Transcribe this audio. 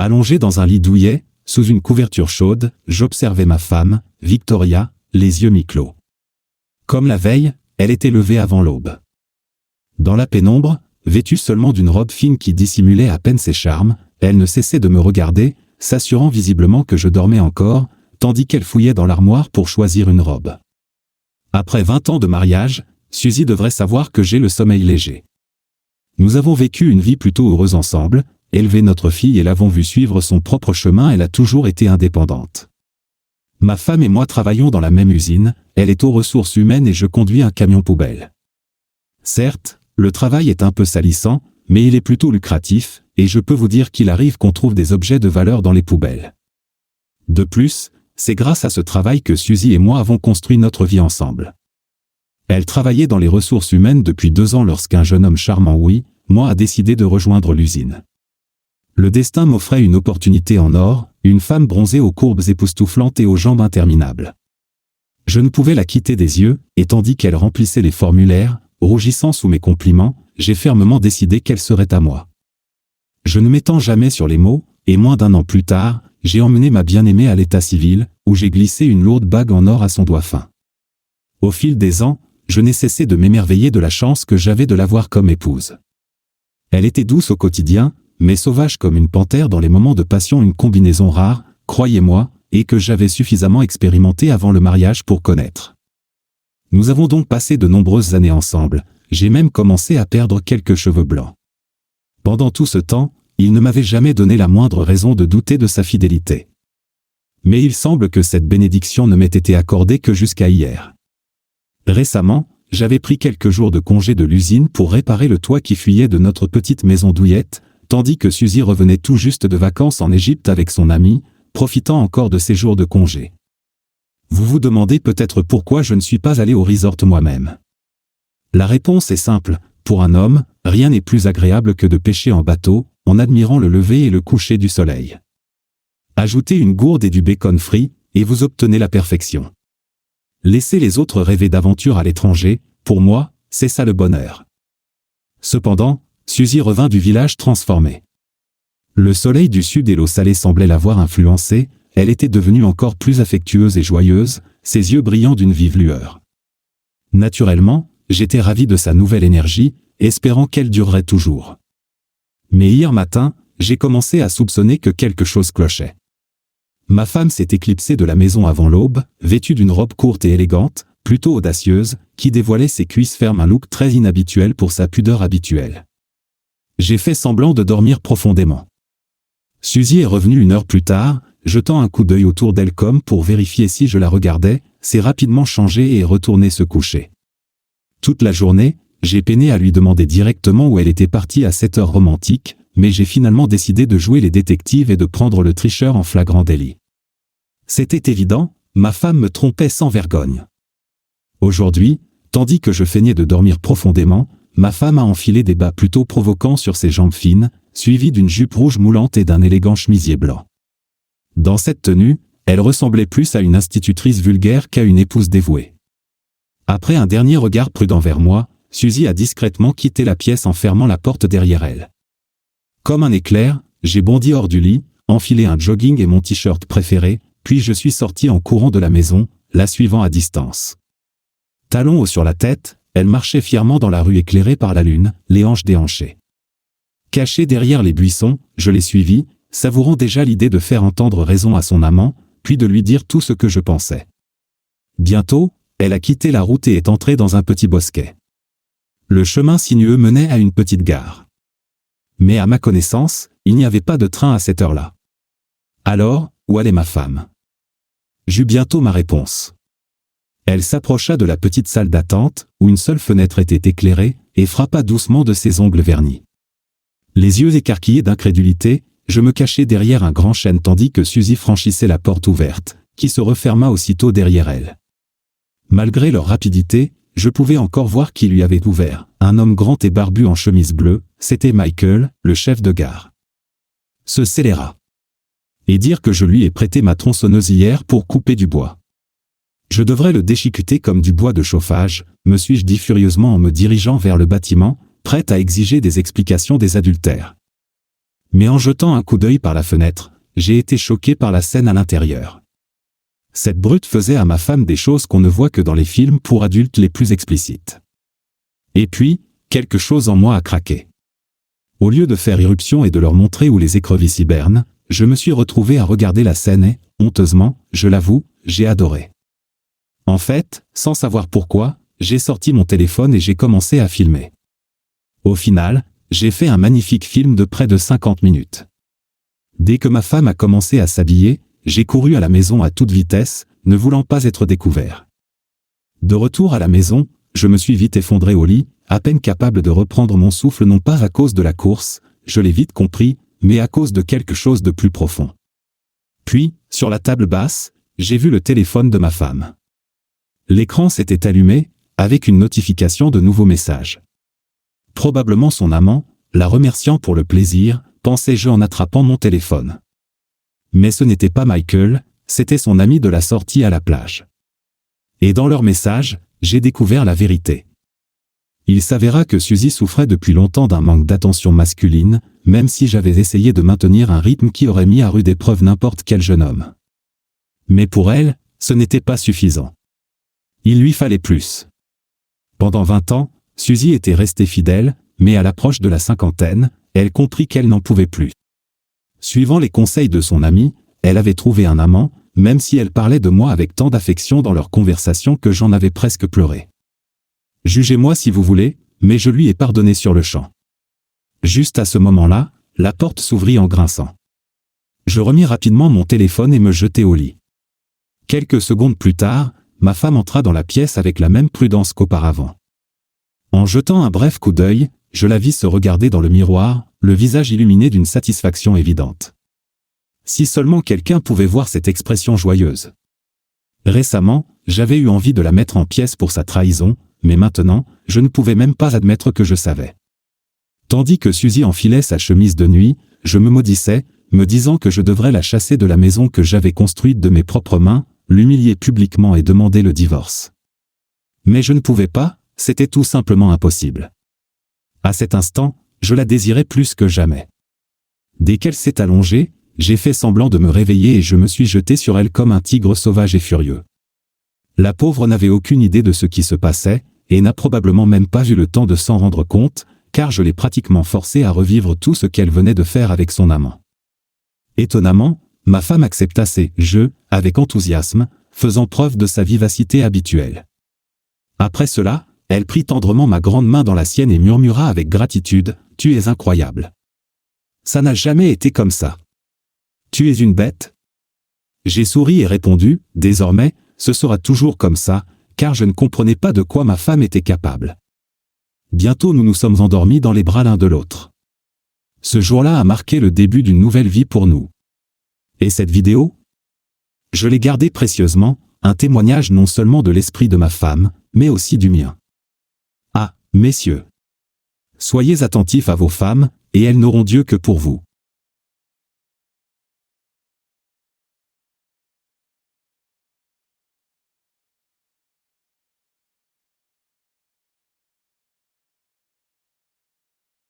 Allongé dans un lit douillet, sous une couverture chaude, j'observais ma femme, Victoria, les yeux mi-clos. Comme la veille, elle était levée avant l'aube. Dans la pénombre, vêtue seulement d'une robe fine qui dissimulait à peine ses charmes, elle ne cessait de me regarder, s'assurant visiblement que je dormais encore, tandis qu'elle fouillait dans l'armoire pour choisir une robe. Après 20 ans de mariage, Suzy devrait savoir que j'ai le sommeil léger. Nous avons vécu une vie plutôt heureuse ensemble, élevé notre fille et l'avons vue suivre son propre chemin, elle a toujours été indépendante. Ma femme et moi travaillons dans la même usine, elle est aux ressources humaines et je conduis un camion poubelle. Certes, le travail est un peu salissant, mais il est plutôt lucratif, et je peux vous dire qu'il arrive qu'on trouve des objets de valeur dans les poubelles. De plus, c'est grâce à ce travail que Suzy et moi avons construit notre vie ensemble. Elle travaillait dans les ressources humaines depuis 2 ans lorsqu'un jeune homme charmant, oui, moi, a décidé de rejoindre l'usine. Le destin m'offrait une opportunité en or, une femme bronzée aux courbes époustouflantes et aux jambes interminables. Je ne pouvais la quitter des yeux, et tandis qu'elle remplissait les formulaires, rougissant sous mes compliments, j'ai fermement décidé qu'elle serait à moi. Je ne m'étends jamais sur les mots, et moins d'1 an plus tard, j'ai emmené ma bien-aimée à l'état civil, où j'ai glissé une lourde bague en or à son doigt fin. Au fil des ans, je n'ai cessé de m'émerveiller de la chance que j'avais de l'avoir comme épouse. Elle était douce au quotidien, mais sauvage comme une panthère dans les moments de passion, une combinaison rare, croyez-moi, et que j'avais suffisamment expérimenté avant le mariage pour connaître. Nous avons donc passé de nombreuses années ensemble, j'ai même commencé à perdre quelques cheveux blancs. Pendant tout ce temps, il ne m'avait jamais donné la moindre raison de douter de sa fidélité. Mais il semble que cette bénédiction ne m'ait été accordée que jusqu'à hier. Récemment, j'avais pris quelques jours de congé de l'usine pour réparer le toit qui fuyait de notre petite maison douillette, tandis que Suzy revenait tout juste de vacances en Égypte avec son ami, profitant encore de ses jours de congé. Vous vous demandez peut-être pourquoi je ne suis pas allé au resort moi-même. La réponse est simple, pour un homme, rien n'est plus agréable que de pêcher en bateau, en admirant le lever et le coucher du soleil. Ajoutez une gourde et du bacon frit, et vous obtenez la perfection. Laissez les autres rêver d'aventure à l'étranger, pour moi, c'est ça le bonheur. Cependant, Suzy revint du village transformée. Le soleil du sud et l'eau salée semblaient l'avoir influencée, elle était devenue encore plus affectueuse et joyeuse, ses yeux brillant d'une vive lueur. Naturellement, j'étais ravi de sa nouvelle énergie, espérant qu'elle durerait toujours. Mais hier matin, j'ai commencé à soupçonner que quelque chose clochait. Ma femme s'est éclipsée de la maison avant l'aube, vêtue d'une robe courte et élégante, plutôt audacieuse, qui dévoilait ses cuisses fermes, un look très inhabituel pour sa pudeur habituelle. J'ai fait semblant de dormir profondément. Suzy est revenue 1 heure plus tard, jetant un coup d'œil autour d'elle comme pour vérifier si je la regardais, s'est rapidement changée et est retournée se coucher. Toute la journée, j'ai peiné à lui demander directement où elle était partie à cette heure romantique, mais j'ai finalement décidé de jouer les détectives et de prendre le tricheur en flagrant délit. C'était évident, ma femme me trompait sans vergogne. Aujourd'hui, tandis que je feignais de dormir profondément, ma femme a enfilé des bas plutôt provocants sur ses jambes fines, suivies d'une jupe rouge moulante et d'un élégant chemisier blanc. Dans cette tenue, elle ressemblait plus à une institutrice vulgaire qu'à une épouse dévouée. Après un dernier regard prudent vers moi, Suzy a discrètement quitté la pièce en fermant la porte derrière elle. Comme un éclair, j'ai bondi hors du lit, enfilé un jogging et mon t-shirt préféré, puis je suis sorti en courant de la maison, la suivant à distance. Talons hauts sur la tête, elle marchait fièrement dans la rue éclairée par la lune, les hanches déhanchées. Cachée derrière les buissons, je l'ai suivie, savourant déjà l'idée de faire entendre raison à son amant, puis de lui dire tout ce que je pensais. Bientôt, elle a quitté la route et est entrée dans un petit bosquet. Le chemin sinueux menait à une petite gare. Mais à ma connaissance, il n'y avait pas de train à cette heure-là. Alors, où allait ma femme? J'eus bientôt ma réponse. Elle s'approcha de la petite salle d'attente, où une seule fenêtre était éclairée, et frappa doucement de ses ongles vernis. Les yeux écarquillés d'incrédulité, je me cachai derrière un grand chêne tandis que Suzy franchissait la porte ouverte, qui se referma aussitôt derrière elle. Malgré leur rapidité, je pouvais encore voir qui lui avait ouvert, un homme grand et barbu en chemise bleue, c'était Michael, le chef de gare. Se scéléra. Et dire que je lui ai prêté ma tronçonneuse hier pour couper du bois. Je devrais le déchiqueter comme du bois de chauffage, me suis-je dit furieusement en me dirigeant vers le bâtiment, prête à exiger des explications des adultères. Mais en jetant un coup d'œil par la fenêtre, j'ai été choqué par la scène à l'intérieur. Cette brute faisait à ma femme des choses qu'on ne voit que dans les films pour adultes les plus explicites. Et puis, quelque chose en moi a craqué. Au lieu de faire irruption et de leur montrer où les écrevisses hibernent, je me suis retrouvé à regarder la scène et, honteusement, je l'avoue, j'ai adoré. En fait, sans savoir pourquoi, j'ai sorti mon téléphone et j'ai commencé à filmer. Au final, j'ai fait un magnifique film de près de 50 minutes. Dès que ma femme a commencé à s'habiller, j'ai couru à la maison à toute vitesse, ne voulant pas être découvert. De retour à la maison, je me suis vite effondré au lit, à peine capable de reprendre mon souffle non pas à cause de la course, je l'ai vite compris, mais à cause de quelque chose de plus profond. Puis, sur la table basse, j'ai vu le téléphone de ma femme. L'écran s'était allumé, avec une notification de nouveaux messages. Probablement son amant, la remerciant pour le plaisir, pensais-je en attrapant mon téléphone. Mais ce n'était pas Michael, c'était son ami de la sortie à la plage. Et dans leur message, j'ai découvert la vérité. Il s'avéra que Suzy souffrait depuis longtemps d'un manque d'attention masculine, même si j'avais essayé de maintenir un rythme qui aurait mis à rude épreuve n'importe quel jeune homme. Mais pour elle, ce n'était pas suffisant. Il lui fallait plus. Pendant 20 ans, Suzy était restée fidèle, mais à l'approche de la cinquantaine, elle comprit qu'elle n'en pouvait plus. Suivant les conseils de son ami, elle avait trouvé un amant, même si elle parlait de moi avec tant d'affection dans leur conversation que j'en avais presque pleuré. Jugez-moi si vous voulez, mais je lui ai pardonné sur le champ. Juste à ce moment-là, la porte s'ouvrit en grinçant. Je remis rapidement mon téléphone et me jetai au lit. Quelques secondes plus tard, ma femme entra dans la pièce avec la même prudence qu'auparavant. En jetant un bref coup d'œil, je la vis se regarder dans le miroir, le visage illuminé d'une satisfaction évidente. Si seulement quelqu'un pouvait voir cette expression joyeuse. Récemment, j'avais eu envie de la mettre en pièces pour sa trahison, mais maintenant, je ne pouvais même pas admettre que je savais. Tandis que Suzy enfilait sa chemise de nuit, je me maudissais, me disant que je devrais la chasser de la maison que j'avais construite de mes propres mains, l'humilier publiquement et demander le divorce. Mais je ne pouvais pas, c'était tout simplement impossible. À cet instant, je la désirais plus que jamais. Dès qu'elle s'est allongée, j'ai fait semblant de me réveiller et je me suis jeté sur elle comme un tigre sauvage et furieux. La pauvre n'avait aucune idée de ce qui se passait, et n'a probablement même pas eu le temps de s'en rendre compte, car je l'ai pratiquement forcée à revivre tout ce qu'elle venait de faire avec son amant. Étonnamment, ma femme accepta ces « jeux » avec enthousiasme, faisant preuve de sa vivacité habituelle. Après cela, elle prit tendrement ma grande main dans la sienne et murmura avec gratitude « Tu es incroyable. Ça n'a jamais été comme ça. Tu es une bête ?» J'ai souri et répondu « Désormais, ce sera toujours comme ça, car je ne comprenais pas de quoi ma femme était capable. » Bientôt nous nous sommes endormis dans les bras l'un de l'autre. Ce jour-là a marqué le début d'une nouvelle vie pour nous. Et cette vidéo ? Je l'ai gardée précieusement, un témoignage non seulement de l'esprit de ma femme, mais aussi du mien. Ah, messieurs, soyez attentifs à vos femmes, et elles n'auront Dieu que pour vous.